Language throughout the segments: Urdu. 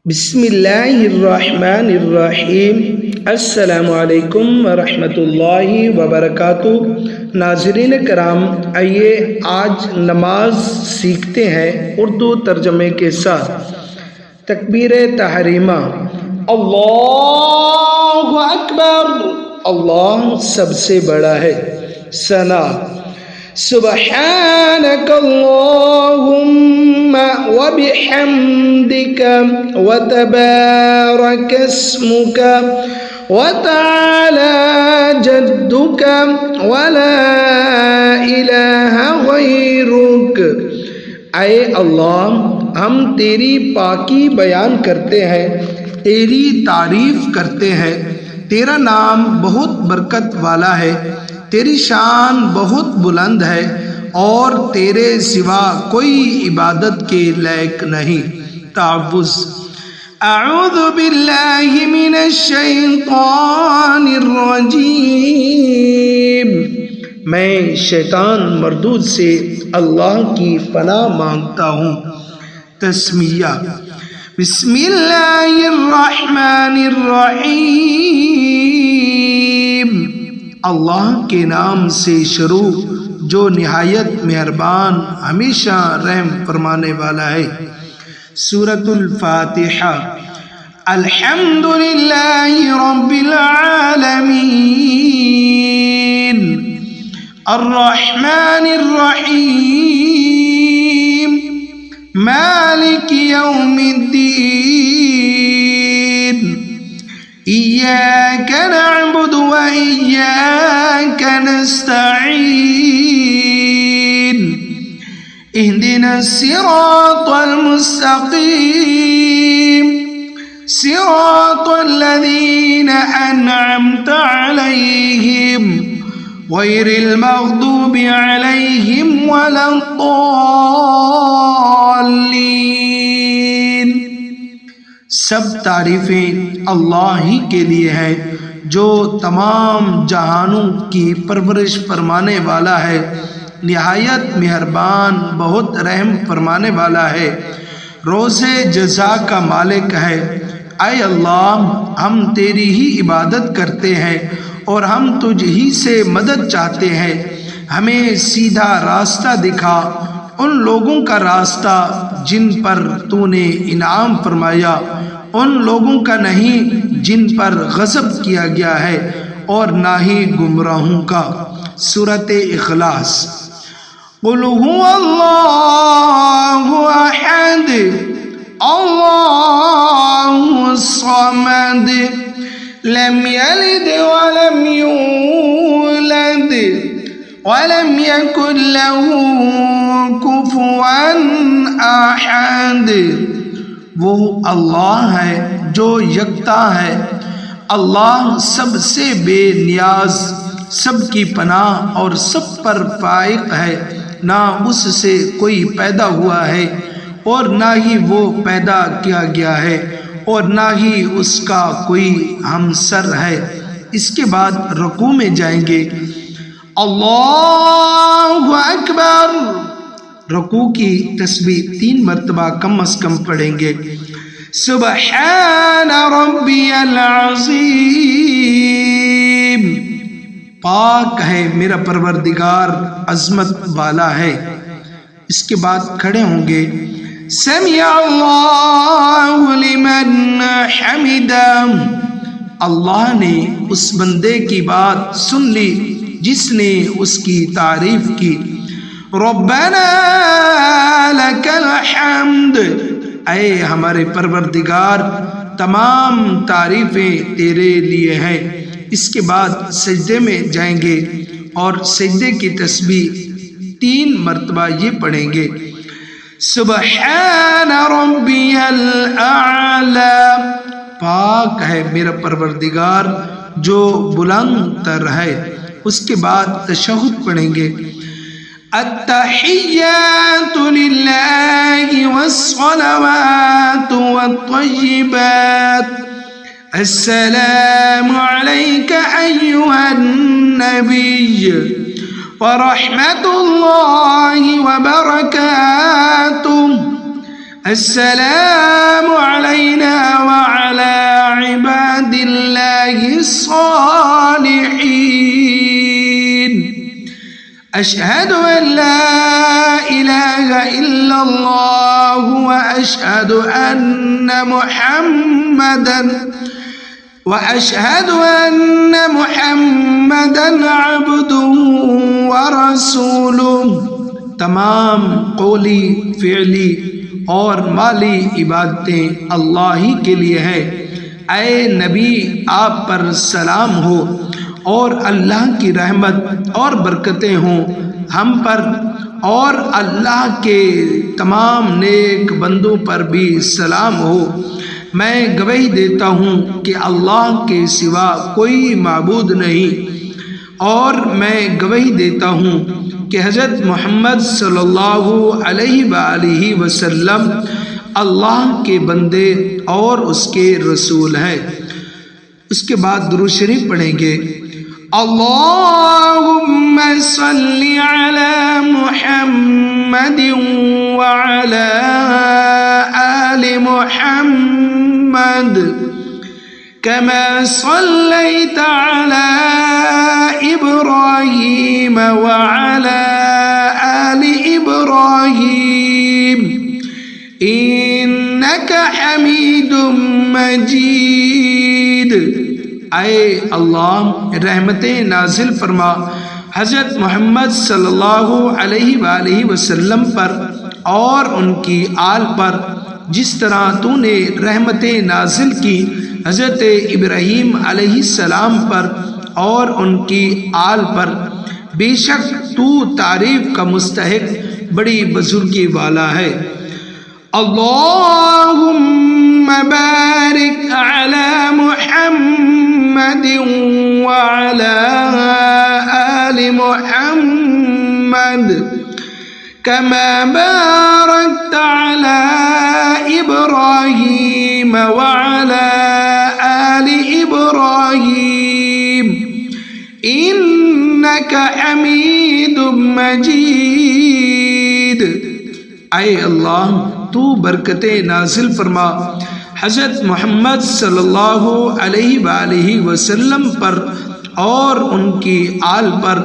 بسم اللہ الرحمن الرحیم۔ السلام علیکم ورحمۃ اللہ وبرکاتہ۔ ناظرین کرام، آئیے آج نماز سیکھتے ہیں اردو ترجمے کے ساتھ۔ تکبیر تحریمہ، اللہ اکبر، اللہ سب سے بڑا ہے۔ ثنا، سبحانک اللہم وبحمدک وتبارک اسمک وتعالی جدک ولا الہ غیرک۔ اے اللہ، ہم تیری پاکی بیان کرتے ہیں، تیری تعریف کرتے ہیں۔ تیرا نام بہت برکت والا ہے، تیری شان بہت بلند ہے، اور تیرے سوا کوئی عبادت کے لائق نہیں۔ تعوذ، اعوذ باللہ من الشیطان الرجیم، میں شیطان مردود سے اللہ کی پناہ مانگتا ہوں۔ تسمیہ، بسم اللہ الرحمن الرحیم، اللہ کے نام سے شروع جو نہایت مہربان، ہمیشہ رحم فرمانے والا ہے۔ سورۃ الفاتحہ۔ الحمد للہ رب العالمین، الرحمن الرحیم، مالک یوم الدین، ایاک نعبد و ایاک نستعین، اہدنا الصراط المستقیم، صراط الذین انعمت علیہم غیر المغضوب علیہم ولا الضالین۔ سب تعریفیں اللہ ہی کے لیے ہیں جو تمام جہانوں کی پرورش فرمانے والا ہے، نہایت مہربان، بہت رحم فرمانے والا ہے، روز جزا کا مالک ہے۔ اے اللہ، ہم تیری ہی عبادت کرتے ہیں اور ہم تجھ ہی سے مدد چاہتے ہیں۔ ہمیں سیدھا راستہ دکھا، ان لوگوں کا راستہ جن پر تو نے انعام فرمایا، ان لوگوں کا نہیں جن پر غضب کیا گیا ہے، اور نہ ہی گمراہوں کا۔ سورۃ اخلاص۔ قل هو اللہ احد، اللہ الصمد، لم یلد ولم یولد ولم یکن له کفوا احد۔ وہ اللہ ہے جو یکتا ہے، اللہ سب سے بے نیاز، سب کی پناہ اور سب پر فائق ہے، نہ اس سے کوئی پیدا ہوا ہے اور نہ ہی وہ پیدا کیا گیا ہے، اور نہ ہی اس کا کوئی ہمسر ہے۔ اس کے بعد رکوع میں جائیں گے۔ اللہ اکبر، رکوع کی تسبیح 3 مرتبہ کم از کم پڑھیں گے۔ سبحان ربی العظیم، پاک ہے میرا پروردگار، عظمت والا ہے۔ اس کے بعد کھڑے ہوں گے۔ سمع اللہ لمن حمدہ، اللہ نے اس بندے کی بات سن لی جس نے اس کی تعریف کی۔ ربنا لک الحمد، اے ہمارے پروردگار، تمام تعریفیں تیرے لیے ہیں۔ اس کے بعد سجدے میں جائیں گے اور سجدے کی تسبیح 3 مرتبہ یہ پڑھیں گے۔ سبحان ربی الاعلی، پاک ہے میرا پروردگار جو بلند تر ہے۔ اس کے بعد تشہد پڑھیں گے۔ التحیات للہ والصلوات والطیبات، السلام علیک ایہا النبی ورحمۃ اللہ وبرکاتہ، السلام علینا أشهد أن لا إله إلا الله وأشهد أن محمدا عبده ورسوله۔ تمام قولی، فعلی اور مالی عبادتیں اللہ ہی کے لیے ہیں۔ اے نبی، آپ پر سلام ہو اور اللہ کی رحمت اور برکتیں ہوں ہم پر، اور اللہ کے تمام نیک بندوں پر بھی سلام ہو۔ میں گواہی دیتا ہوں کہ اللہ کے سوا کوئی معبود نہیں، اور میں گواہی دیتا ہوں کہ حضرت محمد صلی اللہ علیہ وآلہ وسلم اللہ کے بندے اور اس کے رسول ہیں۔ اس کے بعد درود شریف پڑھیں گے۔ اللہم صلی علی محمد وعلی آل محمد كما صليت على إبراهيم وعلى آل إبراهيم إنك حميد مجيد۔ اے اللہ، رحمتیں نازل فرما حضرت محمد صلی اللہ علیہ وآلہ وسلم پر اور ان کی آل پر، جس طرح تو نے رحمتیں نازل کی حضرت ابراہیم علیہ السلام پر اور ان کی آل پر۔ بے شک تو تعریف کا مستحق بڑی بزرگی والا ہے۔ اللہم بارک علی محمد وعلی آل محمد كما باركت على إبراهيم وعلى آل إبراهيم إنك حميد مجيد۔ اے اللہ، تو برکتیں نازل فرما حضرت محمد صلی اللہ علیہ وآلہ وسلم پر اور ان کی آل پر،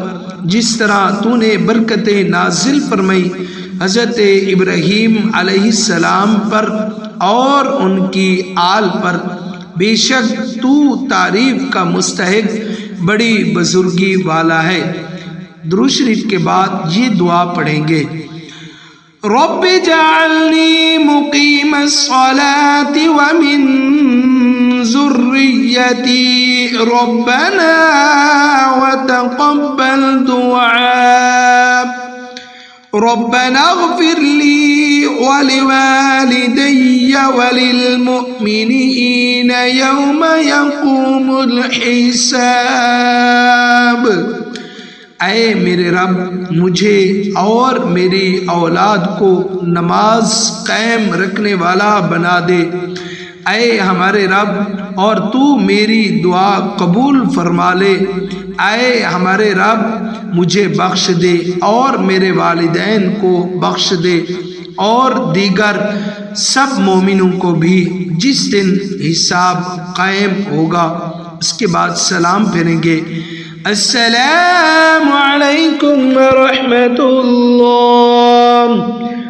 جس طرح تو نے برکتیں نازل فرمائی حضرت ابراہیم علیہ السلام پر اور ان کی آل پر۔ بے شک تو تعریف کا مستحق بڑی بزرگی والا ہے۔ درود شریف کے بعد یہ دعا پڑھیں گے۔ رب اجعلنی مقیم الصلاة ومن ذریتی ربنا وتقبل دعاء ربنا اغفر لي ولوالدي وللمؤمنين يوم يقوم الحساب۔ اے میرے رب، مجھے اور میری اولاد کو نماز قائم رکھنے والا بنا دے۔ اے ہمارے رب، اور تو میری دعا قبول فرما لے۔ اے ہمارے رب، مجھے بخش دے اور میرے والدین کو بخش دے، اور دیگر سب مومنوں کو بھی جس دن حساب قائم ہوگا۔ اس کے بعد سلام پھیریں گے۔ السلام علیکم ورحمۃ اللہ،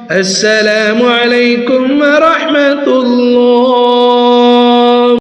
السلام علیکم ورحمۃ اللہ۔